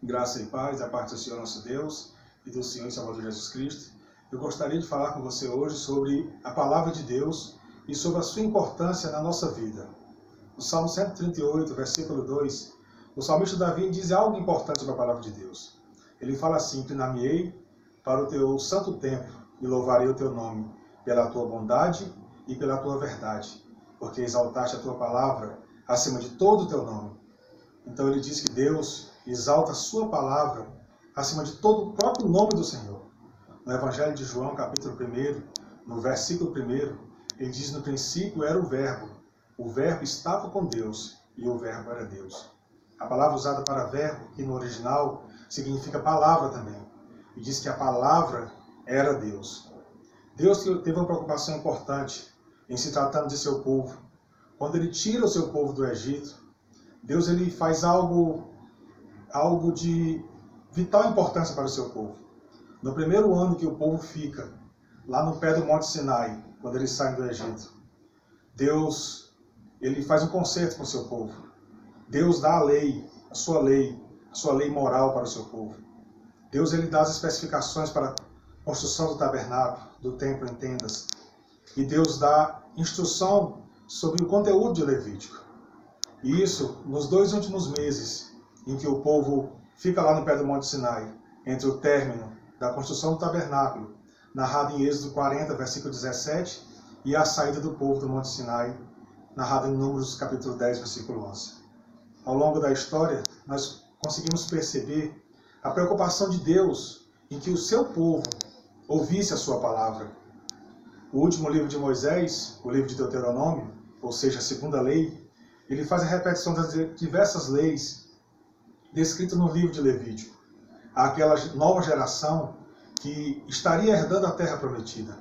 Graça e paz da parte do Senhor nosso Deus e do Senhor e Salvador Jesus Cristo. Eu gostaria de falar com você hoje sobre a Palavra de Deus e sobre a sua importância na nossa vida. No Salmo 138, versículo 2, o salmista Davi diz algo importante sobre a Palavra de Deus. Ele fala assim: inclinar-me-ei para o teu santo templo e louvarei o teu nome pela tua bondade e pela tua verdade, porque exaltaste a tua palavra acima de todo o teu nome. Então ele diz que Deus exalta a sua palavra acima de todo o próprio nome do Senhor. No Evangelho de João, capítulo 1, no versículo 1, ele diz: no princípio era o Verbo estava com Deus e o Verbo era Deus. A palavra usada para verbo, que no original significa palavra também, e diz que a palavra era Deus. Deus teve uma preocupação importante em se tratando de seu povo. Quando ele tira o seu povo do Egito, Deus ele faz algo de vital importância para o seu povo. No primeiro ano que o povo fica lá no pé do Monte Sinai, quando eles saem do Egito, Deus ele faz um concerto com o seu povo. Deus dá a sua lei moral para o seu povo. Deus ele dá as especificações para a construção do tabernáculo, do templo em tendas. E Deus dá instrução sobre o conteúdo de Levítico. E isso nos 2 últimos meses em que o povo fica lá no pé do Monte Sinai, entre o término da construção do tabernáculo, narrado em Êxodo 40, versículo 17, e a saída do povo do Monte Sinai, narrado em Números capítulo 10, versículo 11. Ao longo da história, nós conseguimos perceber a preocupação de Deus em que o seu povo ouvisse a sua palavra. O último livro de Moisés, o livro de Deuteronômio, ou seja, a segunda lei, ele faz a repetição das diversas leis descritas no livro de Levítico. Aquela nova geração que estaria herdando a terra prometida.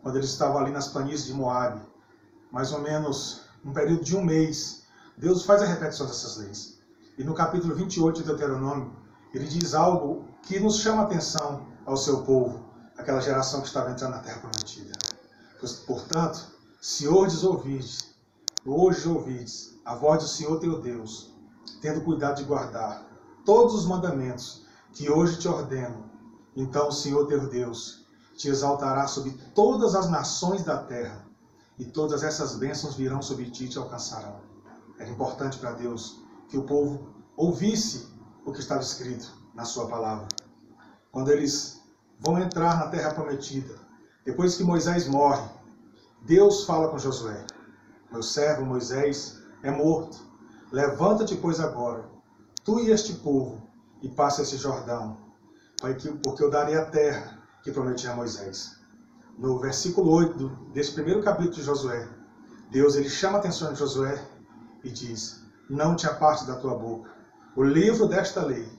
Quando eles estavam ali nas planícies de Moabe, mais ou menos um período de 1 mês, Deus faz a repetição dessas leis. E no capítulo 28 de Deuteronômio, ele diz algo que nos chama a atenção ao seu povo, aquela geração que estava entrando na terra prometida. Portanto, se hoje ouvides a voz do Senhor teu Deus, tendo cuidado de guardar todos os mandamentos que hoje te ordeno, então o Senhor teu Deus te exaltará sobre todas as nações da terra, e todas essas bênçãos virão sobre ti e te alcançarão. Era importante para Deus que o povo ouvisse o que estava escrito na sua palavra. Quando eles vão entrar na terra prometida, depois que Moisés morre, Deus fala com Josué: meu servo Moisés é morto. Levanta-te, pois, agora, tu e este povo, e passe esse Jordão, porque eu darei a terra que prometi a Moisés. No versículo 8 desse primeiro capítulo de Josué, Deus ele chama a atenção de Josué e diz: não te aparte da tua boca o livro desta lei,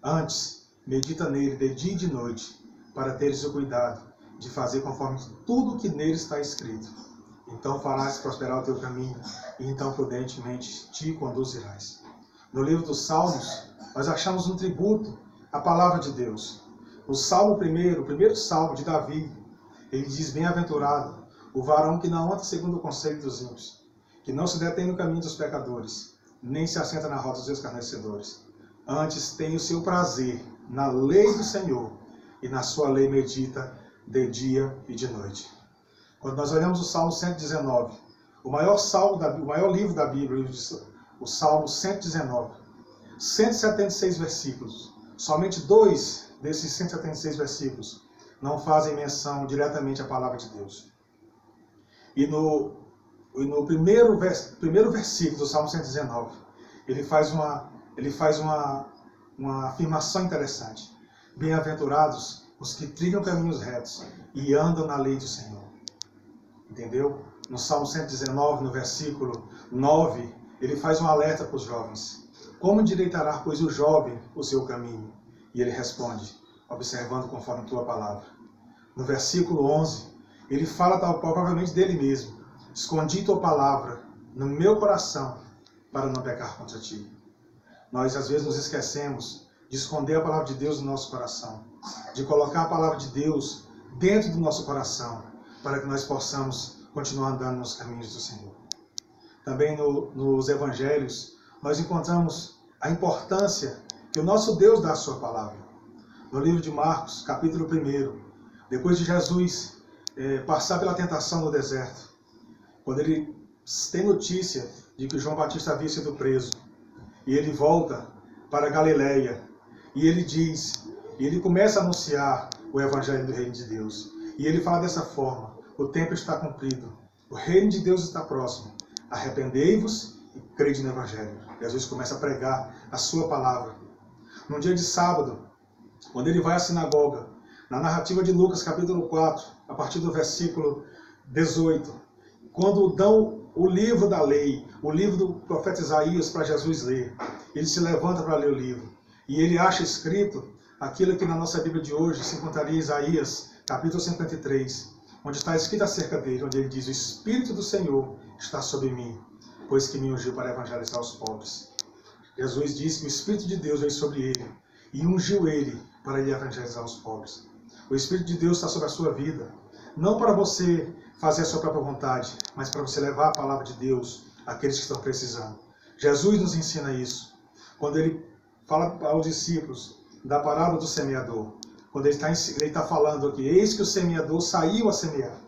antes medita nele de dia e de noite, para teres o cuidado de fazer conforme tudo que nele está escrito. Então farás prosperar o teu caminho, e então prudentemente te conduzirás. No livro dos Salmos, nós achamos um tributo à palavra de Deus. No Salmo 1, o primeiro Salmo de Davi, ele diz: bem-aventurado o varão que não anda segundo o conselho dos ímpios, que não se detém no caminho dos pecadores, nem se assenta na roda dos escarnecedores. Antes tem o seu prazer na lei do Senhor, e na sua lei medita de dia e de noite. Quando nós olhamos o Salmo 119, o maior livro da Bíblia, o Salmo 119, 176 versículos, somente 2 desses 176 versículos não fazem menção diretamente à palavra de Deus. E no primeiro versículo do Salmo 119, ele faz uma afirmação interessante: bem-aventurados os que trilham caminhos retos e andam na lei do Senhor. Entendeu? No Salmo 119, no versículo 9, ele faz um alerta para os jovens: como endireitará, pois, o jovem o seu caminho? E ele responde: observando conforme a tua palavra. No versículo 11, ele fala provavelmente dele mesmo: escondi tua palavra no meu coração para não pecar contra ti. Nós às vezes nos esquecemos de esconder a palavra de Deus no nosso coração, de colocar a palavra de Deus dentro do nosso coração, para que nós possamos continuar andando nos caminhos do Senhor. Também nos evangelhos, nós encontramos a importância que o nosso Deus dá a sua palavra. No livro de Marcos, capítulo 1, depois de Jesus passar pela tentação no deserto, quando ele tem notícia de que João Batista havia sido preso, e ele volta para Galileia, e ele diz, e ele começa a anunciar o evangelho do reino de Deus. E ele fala dessa forma: o tempo está cumprido, o reino de Deus está próximo, arrependei-vos e crede no evangelho. Jesus começa a pregar a sua palavra. Num dia de sábado, quando ele vai à sinagoga, na narrativa de Lucas, capítulo 4, a partir do versículo 18, quando dão o livro da lei, o livro do profeta Isaías para Jesus ler, ele se levanta para ler o livro, e ele acha escrito aquilo que na nossa Bíblia de hoje se encontraria em Isaías, capítulo 53, onde está escrito acerca dele, onde ele diz: o Espírito do Senhor está sobre mim, pois que me ungiu para evangelizar os pobres. Jesus disse que o Espírito de Deus veio sobre ele e ungiu ele para ele evangelizar os pobres. O Espírito de Deus está sobre a sua vida, não para você fazer a sua própria vontade, mas para você levar a palavra de Deus àqueles que estão precisando. Jesus nos ensina isso, quando ele fala aos discípulos da parábola do semeador, quando ele está falando aqui: eis que o semeador saiu a semear.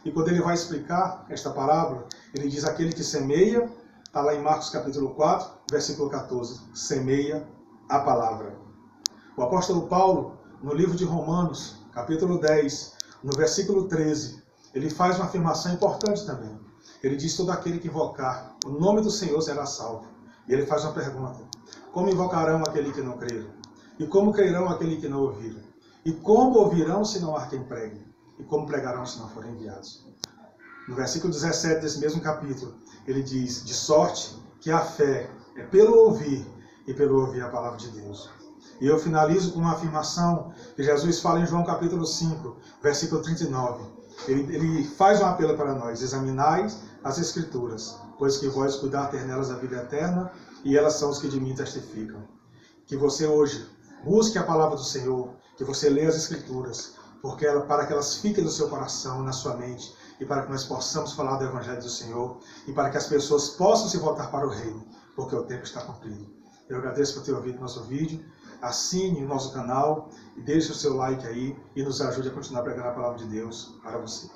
E quando ele vai explicar esta parábola, ele diz: aquele que semeia, está lá em Marcos capítulo 4, versículo 14, semeia a palavra. O apóstolo Paulo, no livro de Romanos, capítulo 10, no versículo 13, ele faz uma afirmação importante também. Ele diz: todo aquele que invocar o nome do Senhor será salvo. E ele faz uma pergunta: como invocarão aquele que não creram? E como crerão aquele que não ouviram? E como ouvirão se não há quem pregue? E como pregarão se não forem enviados? No versículo 17 desse mesmo capítulo, ele diz: de sorte que a fé é pelo ouvir, e pelo ouvir a palavra de Deus. E eu finalizo com uma afirmação que Jesus fala em João capítulo 5, versículo 39. Ele faz um apelo para nós: examinai as Escrituras, pois que vós cuidar ter nelas a vida eterna, e elas são os que de mim testificam. Que você hoje busque a palavra do Senhor, que você leia as Escrituras, para que elas fiquem no seu coração, na sua mente, e para que nós possamos falar do Evangelho do Senhor, e para que as pessoas possam se voltar para o reino, porque o tempo está cumprido. Eu agradeço por ter ouvido nosso vídeo. Assine o nosso canal e deixe o seu like aí e nos ajude a continuar pregando a palavra de Deus para você.